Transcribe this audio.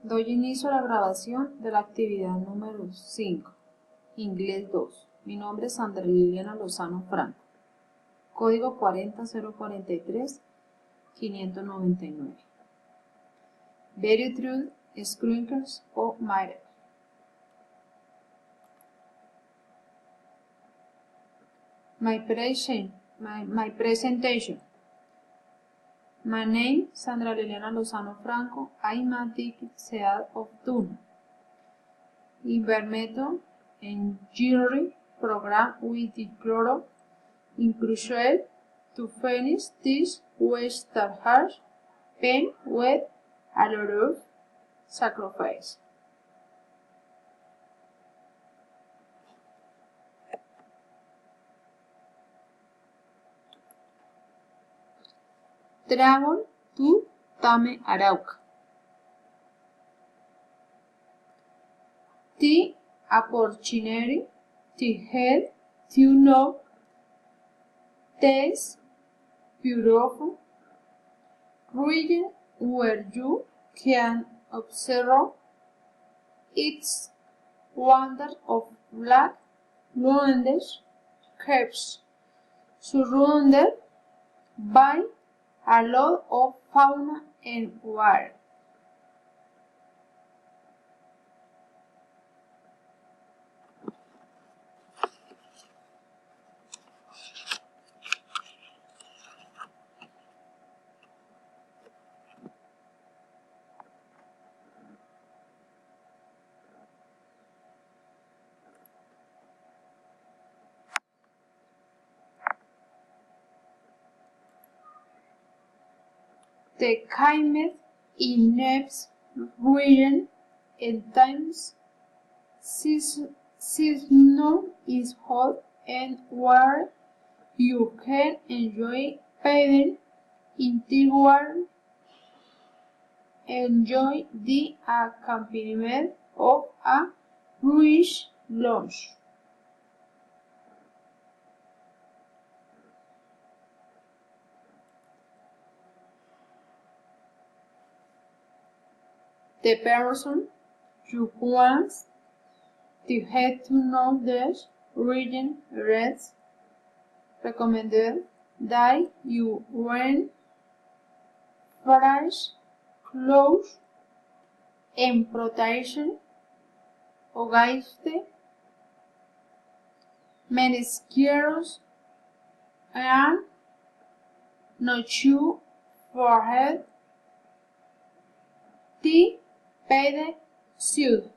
Doy inicio a la grabación de la actividad número 5, Inglés 2. Mi nombre es Sandra Liliana Lozano Franco. Código 40043-599. Very true, Screeners o Matter. My presentation. My name, Sandra Liliana Lozano Franco. I'm a teacher of Tuna. Environmental Engineering program with the goal inclusion to finish this with the hard pain with a lot of sacrifice. Travel to Tame Arauca. The opportunity to help to know this beautiful region where you can observe its wonders of black landscapes surrounded by a lot of fauna and wild. The climate in this region at times seasonal is hot and where you can enjoy bathing in the water, enjoy the accompaniment of a rich lunch. The person you want to get to know this region reads recommended that you wear fresh clothes and protection against mosquitoes and not to forget the padded suit.